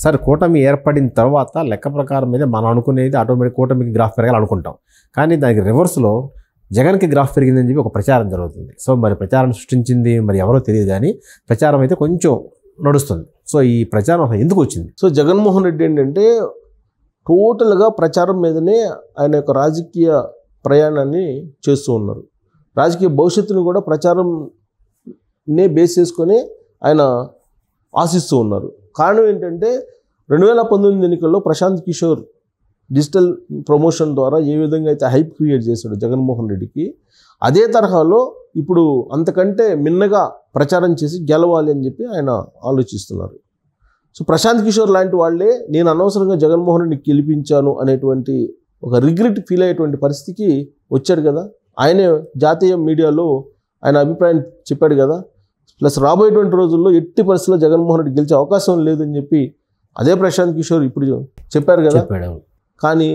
సరే కూటమి ఏర్పడిన తర్వాత లెక్క ప్రకారం మీద మనం అనుకునేది ఆటోమేటిక్ కూటమికి గ్రాఫ్ పెరగాలి అనుకుంటాం. కానీ దానికి రివర్స్లో జగన్కి గ్రాఫ్ పెరిగిందని చెప్పి ఒక ప్రచారం జరుగుతుంది. సో మరి ప్రచారం సృష్టించింది మరి ఎవరో తెలియదు, కానీ ప్రచారం అయితే కొంచెం నడుస్తుంది. సో ఈ ప్రచారం ఎందుకు వచ్చింది? సో జగన్మోహన్ రెడ్డి ఏంటంటే టోటల్గా ప్రచారం మీదనే ఆయన యొక్క రాజకీయ ప్రయాణాన్ని చేస్తూ ఉన్నారు. రాజకీయ భవిష్యత్తును కూడా ప్రచారంనే బేస్ చేసుకొని ఆయన ఆశిస్తూ ఉన్నారు. కారణం ఏంటంటే 2019 ఎన్నికల్లో ప్రశాంత్ కిషోర్ డిజిటల్ ప్రమోషన్ ద్వారా ఏ విధంగా అయితే హైప్ క్రియేట్ చేశాడు జగన్మోహన్ రెడ్డికి, అదే తరహాలో ఇప్పుడు అంతకంటే మిన్నగా ప్రచారం చేసి గెలవాలి అని చెప్పి ఆయన ఆలోచిస్తున్నారు. సో ప్రశాంత్ కిషోర్ లాంటి వాళ్ళే నేను అనవసరంగా జగన్మోహన్ రెడ్డిని గెలిపించాను అనేటువంటి ఒక రిగ్రెట్ ఫీల్ అయ్యేటువంటి పరిస్థితికి వచ్చాడు కదా. ఆయనే జాతీయ మీడియాలో ఆయన అభిప్రాయం చెప్పాడు కదా. ప్లస్ రాబోయేటువంటి రోజుల్లో ఎట్టి పరిస్థితుల్లో జగన్మోహన్ రెడ్డి గెలిచే అవకాశం లేదని చెప్పి అదే ప్రశాంత్ కిషోర్ ఇప్పుడు చెప్పారు కదా. కానీ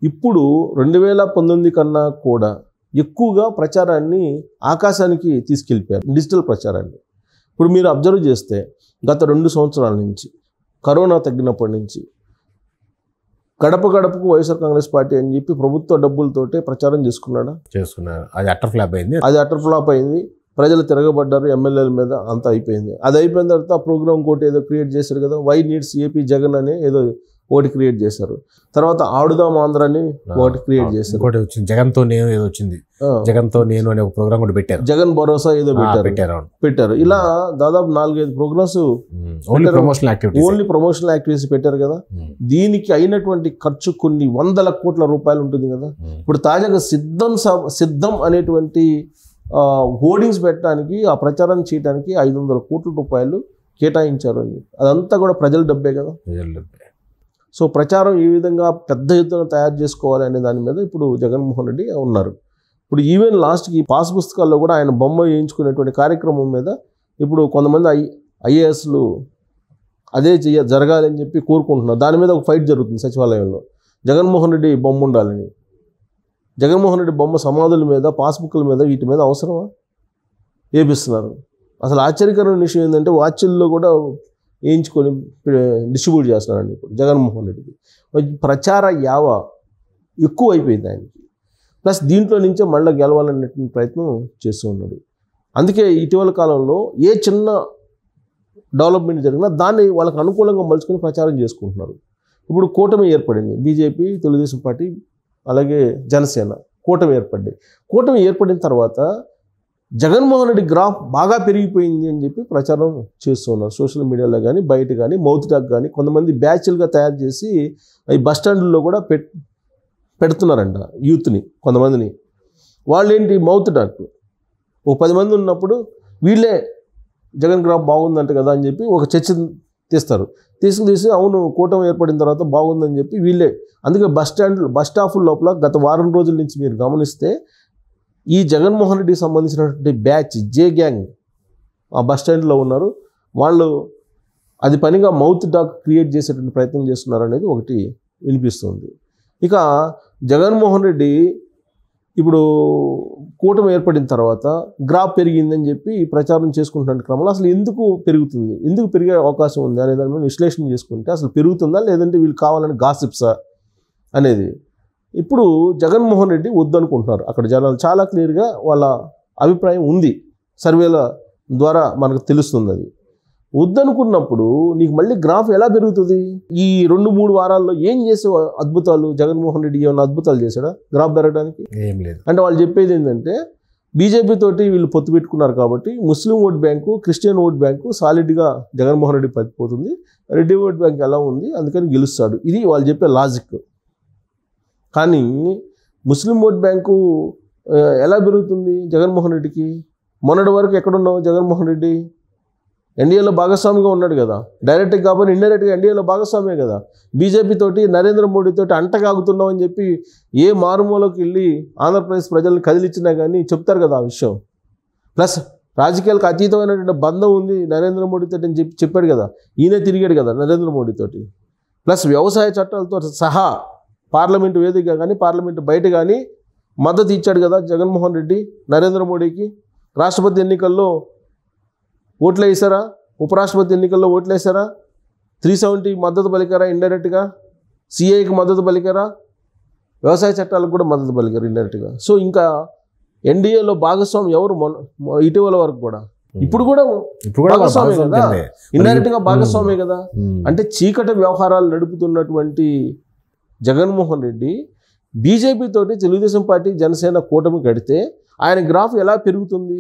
ఇప్పుడు 2019 కన్నా కూడా ఎక్కువగా ప్రచారాన్ని ఆకాశానికి తీసుకెళ్ళిపోయారు, డిజిటల్ ప్రచారాన్ని. ఇప్పుడు మీరు అబ్జర్వ్ చేస్తే గత 2 సంవత్సరాల నుంచి కరోనా తగ్గినప్పటి నుంచి గడప గడపకు వైఎస్ఆర్ కాంగ్రెస్ పార్టీ అని చెప్పి ప్రభుత్వ డబ్బులతోటే ప్రచారం చేసుకున్నారు. అది అటర్ ఫ్లాప్ అయింది. ప్రజలు తిరగబడ్డారు ఎమ్మెల్యేల మీద, అంతా అయిపోయింది. అది అయిపోయిన తర్వాత ఆ ప్రోగ్రామ్ కోటి ఏదో క్రియేట్ చేశారు కదా, వై నీడ్స్ ఏపీ జగన్ అని ఏదో ఒకటి క్రియేట్ చేశారు. తర్వాత ఆడుదాం ఆంధ్ర అని ఒకటి క్రియేట్ చేశారు. జగన్తో నేను ఏదో వచ్చింది, జగన్తో నేను అనే ఒక ప్రోగ్రామ్ కూడా పెట్టారు, జగన్ భరోసా ఏదో పెట్టారు. ఇలా దాదాపు 4-5 ప్రోగ్రామ్స్ ఓన్లీ ప్రమోషనల్ యాక్టివిటీస్ పెట్టారు కదా. దీనికి అయినటువంటి ఖర్చు కొన్ని వందల కోట్ల రూపాయలు ఉంటుంది కదా. ఇప్పుడు తాజాగా సిద్ధం అనేటువంటి హోర్డింగ్స్ పెట్టడానికి, ఆ ప్రచారం చేయడానికి 500 కోట్ల రూపాయలు కేటాయించారు అని. అదంతా కూడా ప్రజల డబ్బే కదా. సో ప్రచారం ఏ విధంగా పెద్ద ఎత్తున తయారు చేసుకోవాలి అనే దాని మీద ఇప్పుడు జగన్మోహన్ రెడ్డి ఉన్నారు. ఇప్పుడు ఈవెన్ లాస్ట్కి పాస్ పుస్తకాల్లో కూడా ఆయన బొమ్మ వేయించుకునేటువంటి కార్యక్రమం మీద ఇప్పుడు కొంతమంది ఐఏఎస్లు అదే జరగాలి అని చెప్పి కోరుకుంటున్నారు. దాని మీద ఒక ఫైట్ జరుగుతుంది సచివాలయంలో. జగన్మోహన్ రెడ్డి బొమ్మ ఉండాలని. జగన్మోహన్ రెడ్డి బొమ్మ సమాధుల మీద, పాస్బుక్ల మీద, వీటి మీద అవసరమా వేపిస్తున్నారు. అసలు ఆశ్చర్యకరమైన విషయం ఏంటంటే వాచ్ల్లో కూడా వేయించుకొని డిస్ట్రిబ్యూట్ చేస్తున్నారండి ఇప్పుడు జగన్మోహన్ రెడ్డికి. ప్రచార యావ ఎక్కువ అయిపోయింది ఆయనకి. ప్లస్ దీంట్లో నుంచే మళ్ళీ గెలవాలనేటువంటి ప్రయత్నం చేస్తూ ఉన్నాడు. అందుకే ఇటీవల కాలంలో ఏ చిన్న డెవలప్మెంట్ జరిగినా దాన్ని వాళ్ళకి అనుకూలంగా మలుచుకొని ప్రచారం చేసుకుంటున్నారు. ఇప్పుడు కూటమి ఏర్పడింది, బీజేపీ, తెలుగుదేశం పార్టీ, అలాగే జనసేన కూటమి ఏర్పడింది. కూటమి ఏర్పడిన తర్వాత జగన్మోహన్ రెడ్డి గ్రాఫ్ బాగా పెరిగిపోయింది అని చెప్పి ప్రచారం చేస్తూ ఉన్నారు సోషల్ మీడియాలో కానీ, బయట కానీ, మౌత్ టాక్ కానీ. కొంతమంది బ్యాచ్లుగా తయారు చేసి ఈ బస్ స్టాండ్లో కూడా పెడుతున్నారంట యూత్ని, కొంతమందిని. వాళ్ళేంటి మౌత్ టాక్, ఒక 10 మంది ఉన్నప్పుడు వీళ్ళే జగన్ గ్రాఫ్ బాగుందంట కదా అని చెప్పి ఒక చర్చ తీసి అవును కూటమి ఏర్పడిన తర్వాత బాగుందని చెప్పి వీళ్ళే. అందుకే బస్ స్టాప్ లోపల గత వారం రోజుల నుంచి మీరు గమనిస్తే ఈ జగన్మోహన్ రెడ్డికి సంబంధించినటువంటి బ్యాచ్ జే గ్యాంగ్ ఆ బస్ స్టాండ్లో ఉన్నారు. వాళ్ళు అది పనిగా మౌత్ టాక్ క్రియేట్ చేసేటువంటి ప్రయత్నం చేస్తున్నారు అనేది ఒకటి వినిపిస్తుంది. ఇక జగన్మోహన్ రెడ్డి ఇప్పుడు కూటమి ఏర్పడిన తర్వాత గ్రాఫ్ పెరిగిందని చెప్పి ప్రచారం చేసుకుంటున్న క్రమంలో అసలు ఎందుకు పెరుగుతుంది, ఎందుకు పెరిగే అవకాశం ఉంది అనే దాని మీద విశ్లేషణ చేసుకుంటే అసలు పెరుగుతుందా లేదంటే వీళ్ళు కావాలని గాసిప్సా అనేది ఇప్పుడు జగన్మోహన్ రెడ్డి వద్దనుకుంటున్నారు. అక్కడ జనాలు చాలా క్లియర్గా వాళ్ళ అభిప్రాయం ఉంది, సర్వేల ద్వారా మనకు తెలుస్తుంది. అది వద్దనుకున్నప్పుడు నీకు మళ్ళీ గ్రాఫ్ ఎలా పెరుగుతుంది? ఈ 2-3 వారాల్లో ఏం చేసే అద్భుతాలు జగన్మోహన్ రెడ్డి ఏమైనా అద్భుతాలు చేశాడా గ్రాఫ్ పెరగడానికి? ఏం లేదు. అంటే వాళ్ళు చెప్పేది ఏంటంటే బీజేపీ తోటి వీళ్ళు పొత్తు పెట్టుకున్నారు కాబట్టి Muslim vote bank, Christian vote bank సాలిడ్గా జగన్మోహన్ రెడ్డి పడిపోతుంది, రెడ్డి ఓట్ బ్యాంక్ ఎలా ఉంది అందుకని గెలుస్తాడు. ఇది వాళ్ళు చెప్పే లాజిక్. కానీ ముస్లిం ఓట్ బ్యాంకు ఎలా పెరుగుతుంది జగన్మోహన్ రెడ్డికి? మొన్నటి వరకు ఎక్కడున్నావు జగన్మోహన్ రెడ్డి? ఎన్డీఏలో భాగస్వామిగా ఉన్నాడు కదా, డైరెక్ట్గా కాకపోతే ఇండైరెక్ట్గా ఎన్డీఏలో భాగస్వామే కదా. బీజేపీ తోటి నరేంద్ర మోడీ తోటి అంటగాగుతున్నావు అని చెప్పి ఏ మారుమూలకి వెళ్ళి ఆంధ్రప్రదేశ్ ప్రజల్ని కదిలిచ్చినా కానీ చెప్తారు కదా ఆ విషయం. ప్లస్ రాజకీయాలకు అతీతమైనటువంటి బంధం ఉంది నరేంద్ర మోడీతో అని చెప్పాడు కదా, ఈయనే తిరిగాడు కదా నరేంద్ర మోడీతోటి. ప్లస్ వ్యవసాయ చట్టాలతో సహా పార్లమెంటు వేదికగా కానీ పార్లమెంటు బయట కానీ మద్దతు ఇచ్చాడు కదా జగన్మోహన్ రెడ్డి నరేంద్ర మోడీకి. రాష్ట్రపతి ఎన్నికల్లో ఓట్లు వేసారా, ఉపరాష్ట్రపతి ఎన్నికల్లో ఓట్లు వేసారా? 370 మద్దతు పలికారా ఇండైరెక్ట్గా, సిఐకి మద్దతు పలికారా, వ్యవసాయ చట్టాలకు కూడా మద్దతు పలికారు ఇండైరెక్ట్గా. సో ఇంకా ఎన్డీఏలో భాగస్వామి ఎవరు ఇటీవల వరకు కూడా, ఇప్పుడు కూడా భాగస్వామి కదా, ఇండైరెక్ట్గా భాగస్వామి కదా. అంటే చీకటి వ్యవహారాలు నడుపుతున్నటువంటి జగన్మోహన్ రెడ్డి బీజేపీ తోటి తెలుగుదేశం పార్టీ జనసేన కూటమి కడితే ఆయన గ్రాఫ్ ఎలా పెరుగుతుంది?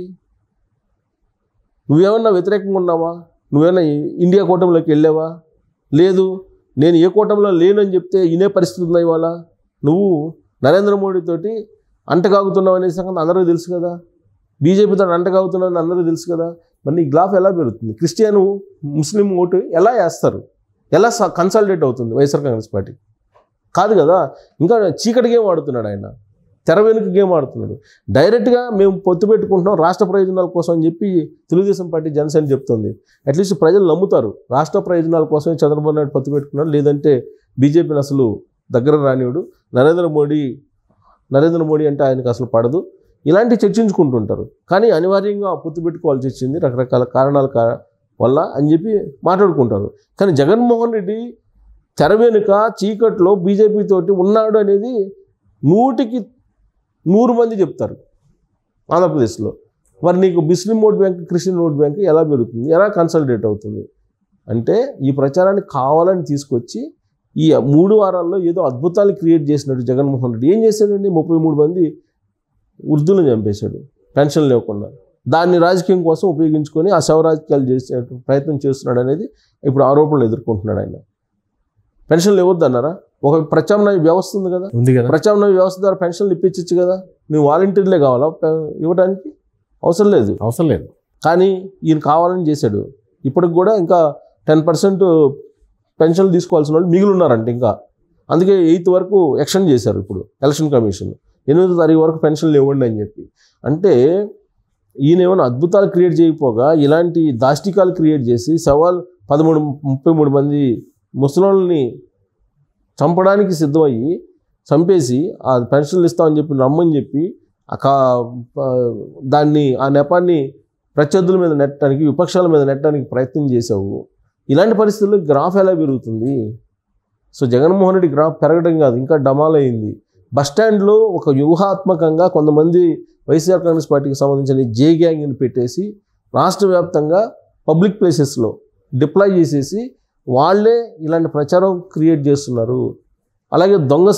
నువ్వేమన్నా వ్యతిరేకంగా ఉన్నావా? నువ్వేమన్నా ఇండియా కూటమిలోకి వెళ్ళావా? లేదు, నేను ఏ కూటమిలో లేనని చెప్తే ఇనే పరిస్థితి ఉందా ఇవాళ? నువ్వు నరేంద్ర మోడీతోటి అంటగాగుతున్నావు అనే సంగతి అందరికీ తెలుసు కదా, బీజేపీతో అంటగాగుతున్నావు అని అందరికీ తెలుసు కదా. మరి నీ గ్రాఫ్ ఎలా పెరుగుతుంది? క్రిస్టియన్ ముస్లిం ఓటు ఎలా వేస్తారు? ఎలా కన్సాలిడేట్ అవుతుంది వైఎస్ఆర్ కాంగ్రెస్ పార్టీ? కాదు కదా. ఇంకా చీకటి గేమ్ ఆడుతున్నాడు ఆయన, తెర వెనుక గేమ్ ఆడుతున్నాడు. డైరెక్ట్గా మేము పొత్తు పెట్టుకుంటున్నాం రాష్ట్ర ప్రయోజనాల కోసం అని చెప్పి తెలుగుదేశం పార్టీ జనసేన చెప్తుంది. అట్లీస్ట్ ప్రజలు నమ్ముతారు రాష్ట్ర ప్రయోజనాల కోసమే చంద్రబాబు నాయుడు పొత్తు పెట్టుకున్నాడు, లేదంటే బీజేపీని అసలు దగ్గర రానివాడు, నరేంద్ర మోడీ అంటే ఆయనకు అసలు పడదు, ఇలాంటి చర్చించుకుంటుంటారు. కానీ అనివార్యంగా పొత్తు పెట్టుకోవాల్సి వచ్చింది రకరకాల కారణాల వల్ల అని చెప్పి మాట్లాడుకుంటారు. కానీ జగన్మోహన్ రెడ్డి తెర వెనుక చీకట్లో బీజేపీ తోటి ఉన్నాడు అనేది 100కి 100 మంది చెప్తారు ఆంధ్రప్రదేశ్లో. మరి నీకు ముస్లిం vote bank, Christian vote bank ఎలా పెరుగుతుంది, ఎలా కన్సల్టేట్ అవుతుంది? అంటే ఈ ప్రచారాన్ని కావాలని తీసుకొచ్చి ఈ 3 వారాల్లో ఏదో అద్భుతాలు క్రియేట్ చేసినట్టు జగన్మోహన్ రెడ్డి ఏం చేశాడండి? 33 మంది వృద్ధులను చంపేశాడు పెన్షన్ లేకుండా. దాన్ని రాజకీయం కోసం ఉపయోగించుకొని ఆ శవ రాజకీయాలు చేసే ప్రయత్నం చేస్తున్నాడు అనేది ఇప్పుడు ఆరోపణలు ఎదుర్కొంటున్నాడు ఆయన. పెన్షన్లు ఇవ్వద్దన్నారా? ఒక ప్రత్యామ్నాయ వ్యవస్థ ఉంది కదా, ప్రత్యామ్నాయ వ్యవస్థ ద్వారా పెన్షన్లు ఇప్పించచ్చు కదా. నువ్వు వాలంటీర్లే కావాలా ఇవ్వడానికి? అవసరం లేదు. కానీ ఈయన కావాలని చేశాడు. ఇప్పటికి కూడా ఇంకా 10% పెన్షన్లు తీసుకోవాల్సిన వాళ్ళు మిగిలి ఉన్నారంటే ఇంకా. అందుకే 8th వరకు ఎక్స్టెండ్ చేశారు ఇప్పుడు ఎలక్షన్ కమిషన్. 8వ తారీఖు వరకు పెన్షన్లు ఇవ్వండి అని చెప్పి. అంటే ఈయన ఏమైనా అద్భుతాలు క్రియేట్ చేయకపోగా ఇలాంటి దాష్టికాలు క్రియేట్ చేసి 33 మంది ముసలోళ్ళని చంపడానికి సిద్ధమయ్యి చంపేసి ఆ పెన్షన్లు ఇస్తామని చెప్పి రమ్మని చెప్పి దాన్ని ఆ నెపాన్ని ప్రత్యర్థుల మీద నెట్టడానికి, విపక్షాల మీద నెట్టడానికి ప్రయత్నం చేసావు. ఇలాంటి పరిస్థితుల్లో గ్రాఫ్ ఎలా పెరుగుతుంది? సో జగన్మోహన్ రెడ్డి గ్రాఫ్ పెరగడం కాదు, ఇంకా డమాల్ అయింది. బస్టాండ్లో ఒక వ్యూహాత్మకంగా కొంతమంది వైఎస్ఆర్ కాంగ్రెస్ పార్టీకి సంబంధించిన జే గ్యాంగ్ని పెట్టేసి రాష్ట్ర వ్యాప్తంగా పబ్లిక్ ప్లేసెస్లో డిప్లాయ్ చేసేసి వాళ్ళే ఇలాంటి ప్రచారం క్రియేట్ చేస్తున్నారు. అలాగే దొంగ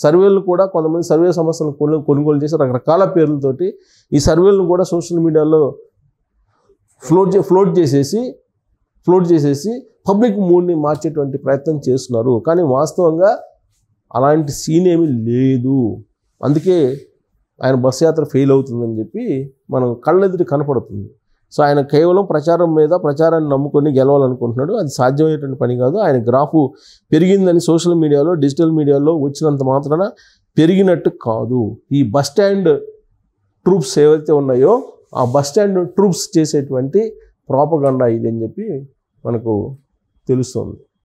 సర్వేలు కూడా కొంతమంది సర్వే సంస్థలను కొనుగోలు చేసి రకరకాల పేర్లతోటి ఈ సర్వేలను కూడా సోషల్ మీడియాలో ఫ్లోట్ చేసేసి పబ్లిక్ మూడ్ని మార్చేటువంటి ప్రయత్నం చేస్తున్నారు. కానీ వాస్తవంగా అలాంటి సీన్ ఏమీ లేదు. అందుకే ఆయన బస్ యాత్ర ఫెయిల్ అవుతుందని చెప్పి మనం కళ్ళెదుటి కనపడుతుంది. సో ఆయన కేవలం ప్రచారాన్ని నమ్ముకొని గెలవాలనుకుంటున్నాడు. అది సాధ్యమయ్యేటువంటి పని కాదు. ఆయన గ్రాఫ్ పెరిగిందని సోషల్ మీడియాలో, డిజిటల్ మీడియాలో వచ్చినంత మాత్రాన పెరిగినట్టు కాదు. ఈ బస్ స్టాండ్ ట్రూప్స్ ఏవైతే ఉన్నాయో ఆ బస్ స్టాండ్ ట్రూప్స్ చేసేటువంటి ప్రాపగండా ఇది అని చెప్పి మనకు తెలుస్తుంది.